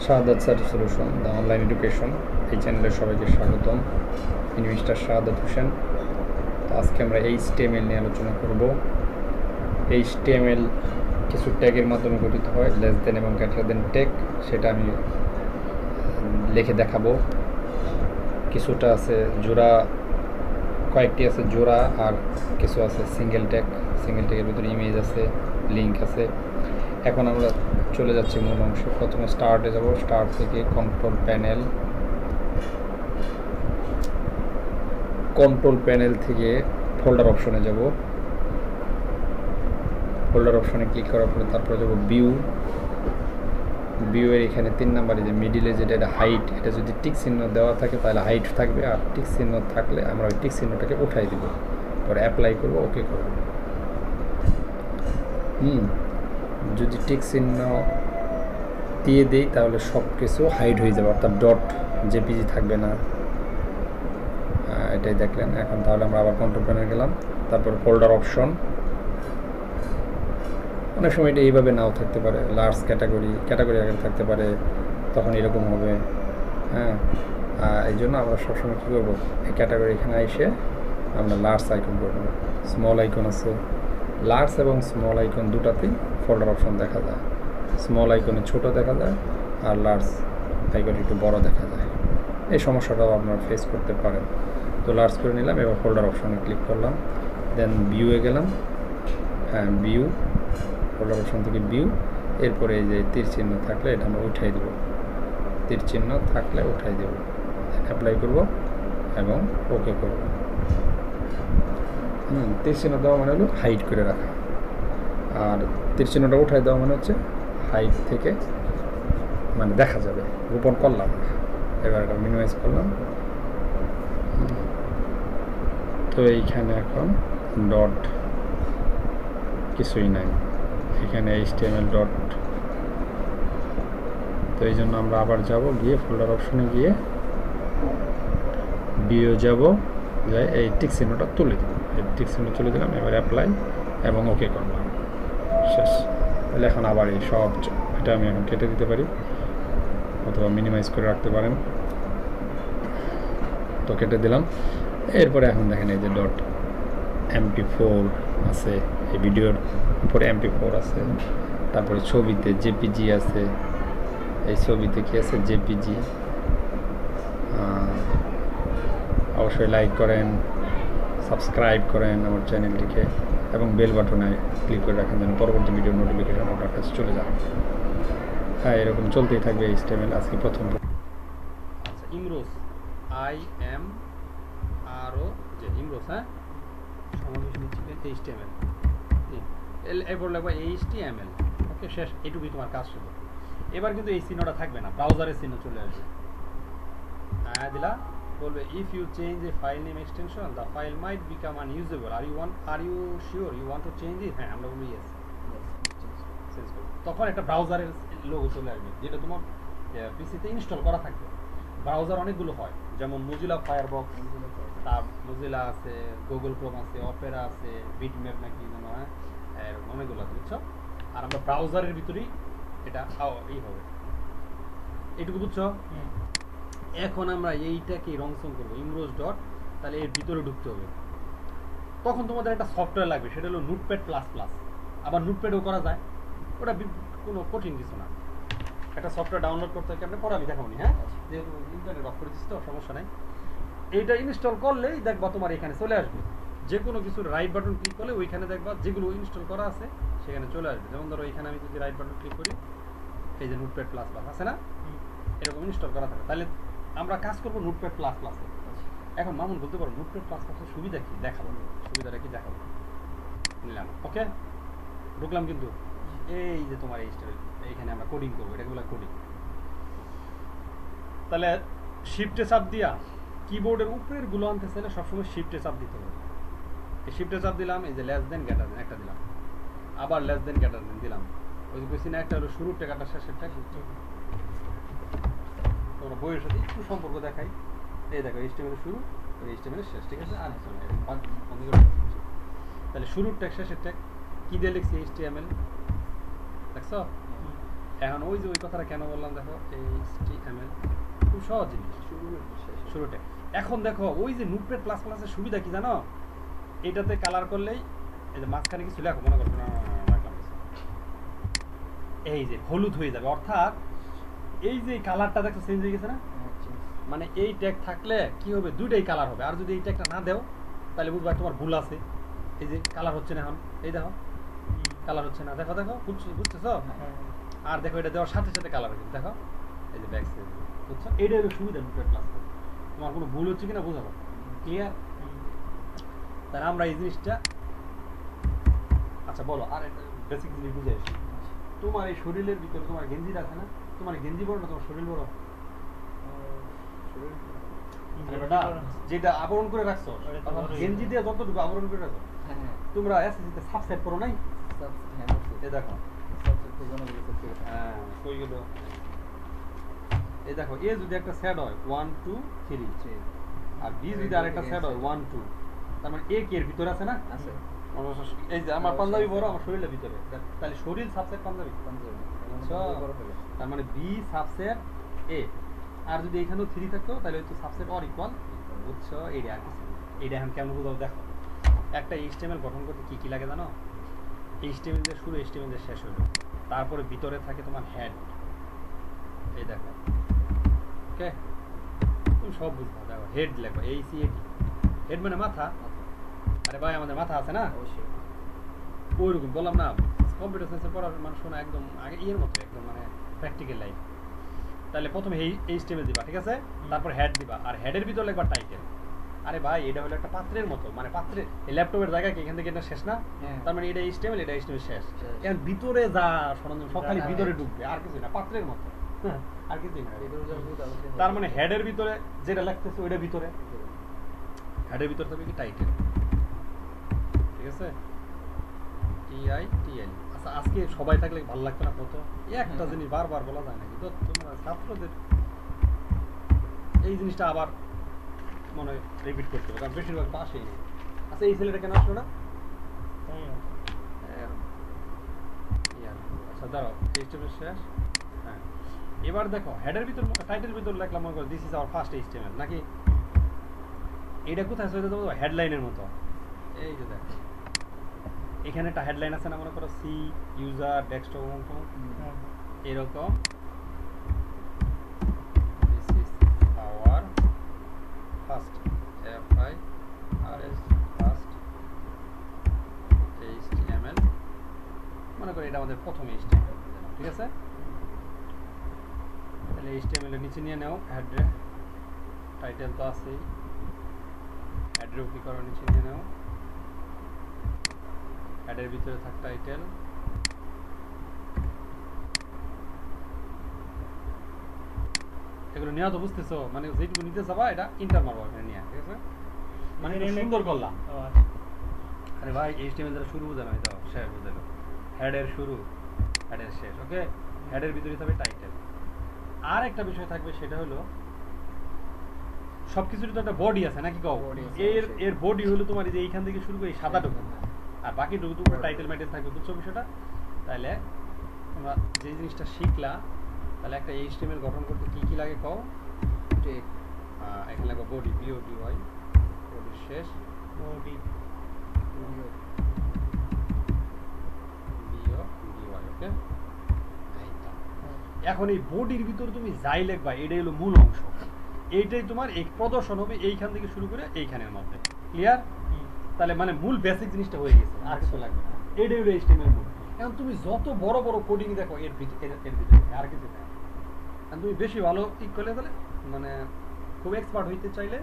Shahadath solution, the online education. এই চ্যানেলে সবাইকে স্বাগতম। আমি মিস্টার শাহাদাত হোসেন। তো আজকে আমরা HTML নিয়ে আলোচনা করব। HTML কিছু ট্যাগের মাধ্যমে গঠিত হয়, লেস দেন এবং গ্রেটার দেন ট্যাগ, সেটা আমি লিখে দেখাবো। কিছুটা আছে জোড়া, কয়েকটি আছে জোড়া, আর কিছু আছে সিঙ্গেল ট্যাগ। সিঙ্গেল ট্যাগের ভিতরে ইমেজ আছে, লিঙ্ক আছে। এখন আমরা চলে যাচ্ছি মূল অংশে। প্রথমে স্টার্টে যাব, স্টার্ট থেকে কন্ট্রোল প্যানেল থেকে ফোল্ডার অপশনে যাব। ফোল্ডার অপশনে ক্লিক করার পরে তারপরে যাব ভিউয়ের এখানে 3 নাম্বারে যে মিডিলে যেটা, এটা হাইট, এটা যদি টিক চিহ্ন দেওয়া থাকে তাহলে হাইট থাকবে, আর টিক চিহ্ন থাকলে আমরা ওই টিক চিহ্নটাকে উঠাই দিব, পরে অ্যাপ্লাই করব, ওকে করব। যদি টিক চিহ্ন দিয়ে দেই তাহলে সব কিছু হাইড হয়ে যাবে, অর্থাৎ ডট জেপিজি থাকবে না। এটাই দেখলেন। এখন তাহলে আমরা আবার কন্ট্রোল প্যানেলে গেলাম, তারপর ফোল্ডার অপশন। অনেক সময় এটা এইভাবে নাও থাকতে পারে, লার্জ ক্যাটাগরি আগে থাকতে পারে, তখন এরকম হবে। এই জন্য আমরা সবসময় কী করবো, এই ক্যাটাগরি এখানে এসে আমরা লার্জ আইকন করবো। স্মল আইকন আছে, লার্জ এবং স্মল আইকন দুটাতেই ফোল্ডার অপশন দেখা যায়। স্মল আইকনে ছোট দেখা যায়, আর লার্জ আইকনে একটু বড় দেখা যায়। এই সমস্যাটাও আপনারা ফেস করতে পারেন। তো লার্জ করে নিলাম, এবার ফোল্ডার অপশনে ক্লিক করলাম, দেন ভিউয়ে গেলাম। ভিউ, ফোল্ডার অপশন থেকে ভিউ, এরপরে এই যে তীর চিহ্ন থাকলে এটা আমরা উঠাই দেবো, তীর চিহ্ন থাকলে উঠাই দেবো, অ্যাপ্লাই করব এবং ওকে করব। তীর চিহ্ন দেওয়া মানে হলো হাইট করে রাখা, আর তীর চিহ্নটা উঠাই দেওয়া মানে হচ্ছে হাইট থেকে মানে দেখা যাবে, গোপন করলাম। এবার এটা মিনিমাইজ করলাম। তো এইখানে এখন ডট কিছুই নাই, এখানে HTML ডট। তো এই জন্য আমরা আবার যাব, গিয়ে ফোল্ডার অপশনে গিয়ে ভিউ যাব, যাই এই টিক চিহ্নটা তুলে দেব, এই টিক চিহ্ন তুলে দিলাম, এবার অ্যাপ্লাই এবং ওকে করলাম, শেষ। তাহলে এখন আবার এই সব, এটা আমি এখন কেটে দিতে পারি অথবা মিনিমাইজ করে রাখতে পারেন। তো কেটে দিলাম। এরপরে এখন দেখেন এই যে ডট MP4 আছে, এই ভিডিওর উপরে MP4 আছে, তারপরে ছবিতে জেপিজি আছে, এই ছবিতে কি আছে, জেপিজি। অবশ্যই লাইক করেন, সাবস্ক্রাইব করেন আমার চ্যানেলটিকে, এবং বেল বাটনে ক্লিক করে রাখেন যেন পরবর্তী ভিডিওর নোটিফিকেশন আপনার কাছে চলে যায়। এরকম চলতেই থাকবে HTML। আজকে প্রথম আচ্ছা, ইমরোজ, IMROZ, ইমরোজ। সমাবেশ নিচ্ছি HTML, এরপর লাগবে HTML। ওকে, শেষ। এইটুকুই তোমার কাজ শুধু। এবার কিন্তু এই চিহ্নটা থাকবে না, ব্রাউজারের চিহ্ন চলে আসবে। দিলা বলবে if you change a file name extension the file might become unusable, are you sure you want to change it. আমরা বলবো ইয়েস, চেঞ্জ করব। তখন একটা ব্রাউজারের লোগো চলে আসবে, যেটা তোমার পিসিতে ইনস্টল করা থাকবে। ব্রাউজার অনেকগুলো হয়, যেমন মোজিলা ফায়ারবক্স, তার মোজিলা আছে, গুগল ক্রোম আছে, অপেরা আছে, বিটম্যাপ নাকি যেন, এরকম অনেকগুলো আছে, বুঝছো? আর আমরা ব্রাউজারের ভিতরেই এটা এই হবে, এইটুকু বুঝছো? এখন আমরা এইটাকে রংসং করবো, ইমরোজ ডট, তাহলে এর ভিতরে ঢুকতে হবে। তখন তোমাদের একটা সফটওয়্যার লাগবে, সেটা হলো নোটপ্যাড প্লাস প্লাস। আবার নোটপ্যাডও করা যায়, ওটা কোনো কঠিন কিছু না। একটা সফটওয়্যার ডাউনলোড করতে হবে, পরে আমি দেখাবো নি। যেহেতু ইন্টারনেট অফ করে দিচ্ছি তো সমস্যা নাই। এইটা ইনস্টল করলেই দেখবা তোমার এখানে চলে আসবে, যে কোনো কিছুর রাইট বাটন ক্লিক করলে ওইখানে দেখবা যেগুলো ইনস্টল করা আছে সেখানে চলে আসবে। যেমন ধরো এখানে আমি যদি রাইট বাটন ক্লিক করি, এই যে নোটপ্যাড প্লাস প্লাস আছে না, এরকম ইনস্টল করা থাকে। তাহলে আমরা কাজ করবো নোটপ্যাড প্লাস প্লাসে। এখন মামুন বলতে পারো নোটপ্যাড প্লাস প্লাসের সুবিধা কি, দেখাবো, সুবিধাটা কি দেখাবো। নিলাম, ওকে, ঢুকলাম। কিন্তু এই যে তোমার এইখানে আমরা কোডিং করবো, এটা বলে কোডিং। তাহলে শিফটে চাপ দিয়া কিবোর্ডের উপরের গুলো আনতে চাইলে সবসময় শিফটে চাপ দিতে হবে। এই শিফটে চাপ দিলাম, এই যে লেস দেন গ্রেটার দেন একটা দিলাম, আবার লেস দেন গ্রেটার দেন দিলাম। ওই যে বলছি না, একটা হলো শুরুর টাকাটা শেষের টাকা। তোমরা বইয়ের সাথে একটু সম্পর্ক দেখাই। এই দেখো HTML শুরু, HTML শেষ, ঠিক আছে? আর তাহলে শুরুর ট্যাগ শেষের ট্যাগ কি দিয়ে লিখছি, HTML, দেখছো? এখন ওই যে ওই কথাটা কেন বললাম দেখো, HTML খুব সহজ জিনিস শুরুতে। এখন দেখো ওই যে নোটপ্যাড প্লাস প্লাসের সুবিধা কি জানো, এটাতে কালার করলেই এই যে মাঝখানে কিছু লেখো, মনে করো এই যে হলুদ হয়ে যাবে, অর্থাৎ এই যে কালারটা দেখো চেঞ্জ হয়ে গেছে না, মানে এই ট্যাগ থাকলে কি হবে, দুইটাই কালার হবে। আর যদি এই ট্যাগটা না দাও তাহলে বুঝবা তোমার ভুল আছে। এই যে কালার হচ্ছে না এখন, এই দেখো কালার হচ্ছে না, দেখো দেখো বুঝতেছো? আর দেখো এটা দেওয়ার সাথে সাথে কালার হচ্ছে, দেখো এই যে ব্যাক সাইড, বুঝছো? এইটা হলো সুবিধা নোটপ্যাড প্লাস। তোমার কোনো ভুল হচ্ছে কিনা বোঝাবো, ক্লিয়ার? তাহলে আমরা এই জিনিসটা, আচ্ছা বলো আর একটা বেসিক জিনিস বুঝে আসি। তোমার এই শরীরের ভিতরে তোমার গেঞ্জিটা আছে না, তোমার গেঞ্জি বড় না তোমার শরীর বড়? যেটা আবরণ করে রাখছো, গেঞ্জি দিয়ে যতটুকু আবরণ করে রাখছো, তোমরা এসএসসিতে সাবসেট করো নাই? এই দেখো কই গেল, এই দেখো এ যদি একটা সেট হয় 1 2 3 আর বি যদি আরেকটা সেট হয় 1 2, তার মানে এ কে এর ভিতরে আছে না? আছে। এই যে আমার পাঞ্জাবি বড় আমার শরীরের ভিতরে, তাহলে শরীর সাবসেট পাঞ্জাবি, তার মানে বি সাবসেট এ। আর যদি এখানেও 3 থাকতো তাহলে হচ্ছে সাবসেট অর ইকুয়াল, বুঝছো? এইটা আর কিছু, এইটা এখন কেমন বুঝাবো দেখো। একটা HTML গঠন করতে কি কি লাগে জানো? HTML এর শুরু, HTML এর শেষ হলো, তারপরে ভিতরে থাকে তোমার হেড, এই দেখো, ওকে? তুমি সব বুঝবা, দেখো হেড লেখো, HCAD, হেড মানে মাথা। আরে ভাই আমাদের মাথা আছে না, ওইরকম বললাম না, কম্পিউটার সায়েন্সে পড়ার মানুষ শোনা একদম আগে ইয়ের মতো, একদম মানে প্র্যাকটিক্যাল লাইফ। তাহলে প্রথমে HTML দিবা, ঠিক আছে? তারপর হেড দিবা, আর হেডের ভিতর লিখবা টাইটেল। আরে ভাই এটা হলো একটা পাত্রের মতো, মানে পাত্রে এই ল্যাপটপের জায়গা কি এখান থেকে এটা শেষ না? তার মানে এটা HTML, এটা HTML শেষ। এখন ভিতরে যা সরঞ্জাম সব খালি ভিতরে ঢুকবে, আর কিছু না, পাত্রের মতো, আর কিছুই না। তার মানে হেডের ভিতরে যেটা লিখতেছে ওইটা ভিতরে, হেডের ভিতরে থাকবে কি টাইটেল, ঠিক আছে? TITL। আচ্ছা আজকে সবাই থাকলে ভালো লাগতো না কত? একটা জিনিস বারবার বলা যায় নাকি? তো তোমরা ছাত্রদের এই জিনিসটা আবার মনে রিপিট করতে হবে, কারণ বেশিরভাগ তো আসেই নেই। আচ্ছা এই ছেলেটা কেন আসলো না? আচ্ছা দাঁড়াও, HTML শেষ। হ্যাঁ এবার দেখো হেডের ভিতর, টাইটেল ভিতর লিখলাম মনে করো this is our first HTML নাকি? এটা কোথায় চলে যাবো? হেডলাইনের মতো। এই যে দেখো এখানে একটা হেডলাইন আছে না, মনে করো সি ইউজার ডেস্কটপ এরকম, this is our first first HTML, মনে করি এটা আমাদের প্রথম HTML, ঠিক আছে? তাহলে HTML এর নিচে নিয়ে নাও হেডে, টাইটেল তো আছেই, হেডের কি করো নিচে নিয়ে নাও, হেডের ভিতরে থাক টাইটেল, এগুলো নেওয়া তো বুঝতেছো, মানে যেটুকু নিতে যাবা এটা ইন্টার মারবো এখানে নিয়ে, ঠিক আছে? মানে সুন্দর করলাম। আরে ভাই HTML দ্বারা শুরু বোঝানো, এটা শেষ বোঝালো, হেডের শুরু হেডের শেষ, ওকে? হেডের ভিতরে থাকবে টাইটেল। আর একটা বিষয় থাকবে সেটা হলো সবকিছুর তো একটা বডি আছে নাকি কও? এর বডি হলো তোমার এই যে এইখান থেকে শুরু করে এই সাদা টুকু, আর বাকি টুকু তো টাইটেল মাইটেল থাকবে, বুঝছো বিষয়টা? তাহলে তোমরা যে জিনিসটা শিখলা, তাহলে একটা HTML গঠন করতে কি কি লাগে কও? এখানে লাগবে বডি, BODY, বডির শেষ, বডি ওকে? এখন এই বডির ভিতরে তুমি যাই লিখবা, এটাই হলো মূল অংশ, এইটাই তোমার এই প্রদর্শন হবে এইখান থেকে শুরু করে এইখানের মধ্যে, ক্লিয়ার? তাহলে মানে মূল বেসিক জিনিসটা হয়ে গেছে, আর কিছু লাগবে না, এটাই হলো HTML মূল। এখন তুমি যত বড় বড় কোডিং দেখো এর ভিতরে আর কিছু না, তুমি বেশি ভালো ঠিক করলে তাহলে মানে খুব এক্সপার্ট হইতে চাইলে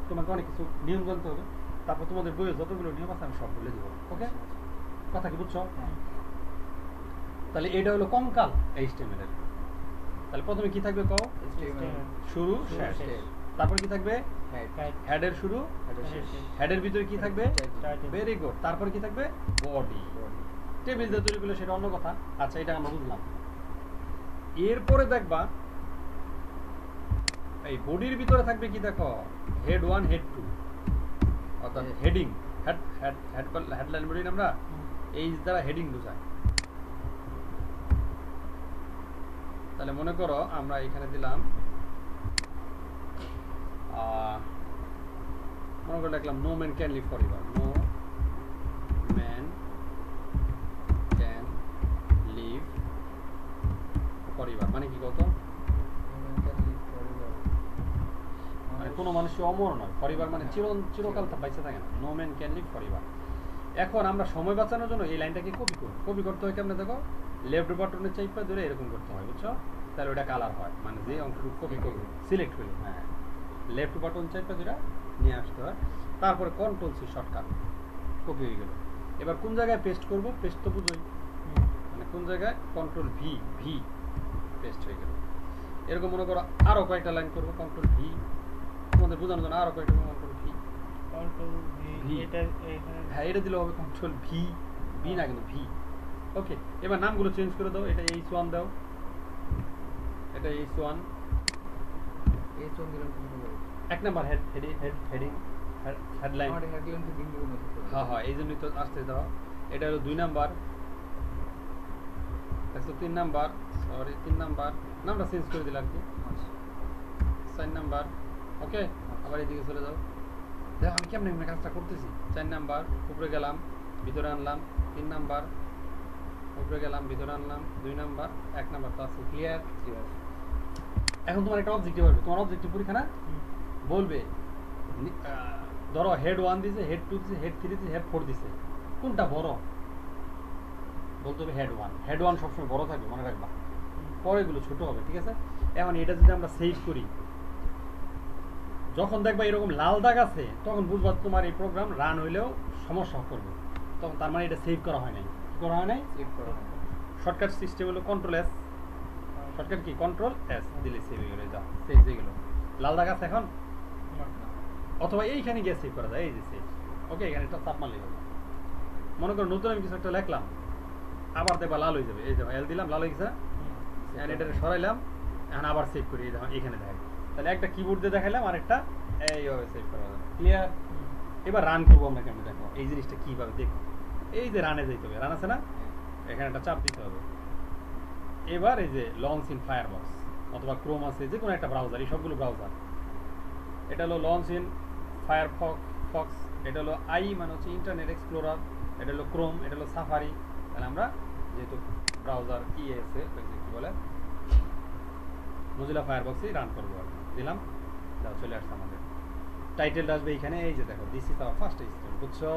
তোমাকে অনেক কিছু নিয়ম জানতে হবে, তারপর তোমাদের বইয়ে যতগুলো নিয়ম আছে আমি সব বলে দেবো, ওকে? কথা কি বুঝছো? তাহলে এটা হলো কঙ্কাল HTML এর। তাহলে প্রথমে কি থাকবে কও? শুরু শেষ, তারপর কি থাকবে? হেডের শুরু হেডের ভিতরে কি থাকবে? Very good. তারপর কি থাকবে? বডি। টেবিল দিয়ে তৈরি করলে সেটা অন্য কথা, আচ্ছা এটা আমরা বুঝলাম। এরপরে দেখবা এই বডির ভিতরে থাকবে কি দেখো, হেড 1 হেড 2, অর্থাৎ হেডিং, হেডলাইন বডি আমরা এই দ্বারা হেডিং বোঝায়। তাহলে মনে করো আমরা এখানে দিলাম মনে করে লিখলাম no man can live forever, no man can live forever মানে কি কত, মানে কোনো মানুষ অমর নয়, ফরএভার মানে চিরকাল বেঁচে থাকে না, no man can live forever. এখন আমরা সময় বাঁচানোর জন্য এই লাইনটাকে কপি করতে হয় কেমনে দেখো, লেফট বাটনের চাইপা ধরে এরকম করতে হয়, বুঝছো? তাহলে ওটা কালার হয়, মানে যে অংশটুকু কপি করবে সিলেক্ট হইল, হ্যাঁ লেফট বাটন চাইপা ধরে নিয়ে আসতে হয়, তারপরে কন্ট্রোল সি শর্টকাট, কপি হয়ে গেল। এবার কোন জায়গায় পেস্ট করব, পেস্ট তো বুঝোই, মানে কোন জায়গায় কন্ট্রোল ভি পেস্ট হয়ে গেল। এরকম মনে করো আরো কয়েকটা লাইন করবো, কন্ট্রোল ভি, তোমাদের বোঝানোর জন্য আরো কয়েকটা কন্ট্রোল ভি, হ্যাঁ এটা দিলে হবে কন্ট্রোল ভি না কিন্তু ভি। ওকে, এবার নামগুলো চেঞ্জ করে দাও, এটা H1 দাও, এটা H1 দিলাম, এক নাম্বার হেডিং হেডলাইন, হ্যাঁ হ্যাঁ এই জন্যই তো আসতে দাও। এটা হলো 2 নাম্বার, 3 নাম্বার, সরি 3 নাম্বার, নামটা চেঞ্জ করে দিলাম কি 4 নাম্বার। ওকে, আবার এদিকে চলে যাও, দেখো আমি কেমন কাজটা করতেছি। 4 নাম্বার উপরে গেলাম, ভিতরে আনলাম, 3 নাম্বার উপরে গেলাম, ভিতরে আনলাম, 2 নাম্বার, 1 নাম্বার তো আছে, ক্লিয়ার। এখন তোমার একটা অবজেক্টিভ হবে, তোমার অবজেক্টিভ পরীক্ষা না বলবে, ধরো হেড 1 দিছে, হেড 2 দিছে, হেড 3 দিছে, হেড 4 দিছে, কোনটা বড় বলতে হবে হেড 1। হেড 1 সবসময় বড় থাকবে, মনে রাখবা, পরেগুলো ছোট হবে, ঠিক আছে? এখন এটা যদি আমরা সেভ করি, যখন দেখবা এরকম লাল দাগ আছে তখন বুঝবা তোমার এই প্রোগ্রাম রান হইলেও সমস্যা করবে, তখন তার মানে এটা সেভ করা হয় নাই। করা হয় নাই, সেভ করা হয়। শর্টকাট সিস্টেম হলো control S, shortcut key control S দিলে সেভ হয়ে গেল, যাও সেভ হয়ে গেল। লাল দাগ আছে এখন, অথবা এইখানে গিয়ে সেভ করা যায়, এই যে সেভ। ওকে, এখানে একটা চাপ মারলে হবে। মনে করো নতুন আমি কিছু একটা লিখলাম, আবার দেখবা লাল হয়ে যাবে, এই যে এল দিলাম লাল হয়ে গেছে, এখন এটা সরাইলাম, এখন আবার সেভ করি, এখানে দেখাই, তাহলে একটা কিবোর্ড দিয়ে দেখাইলাম, আর একটা এইভাবে সেভ করা যাবে, ক্লিয়ার। এবার রান করবো আমরা কেমন, দেখো এই জিনিসটা কিভাবে দেখো, এই যে রানে যাইতে হবে, রান আছে না, এখানে একটা চাপ দিতে হবে। এবার এই যে লঞ্চ ইন ফায়ারবক্স অথবা ক্রোম আছে, যে কোনো একটা ব্রাউজার, এই সবগুলো ব্রাউজার, এটা হলো লঞ্চ ইন ফায়ারফক্স, এটা হলো মানে হচ্ছে ইন্টারনেট এক্সপ্লোরার, এটা হলো ক্রোম, এটা হলো সাফারি। তাহলে আমরা যেহেতু ব্রাউজার আছে, কি বলে মোজিলা ফায়ারবক্সে রান করবো, আর দিলাম, চলে আসছে আমাদের টাইটেলটা আসবে এইখানে, এই যে দেখো this is our first step, বুঝছো?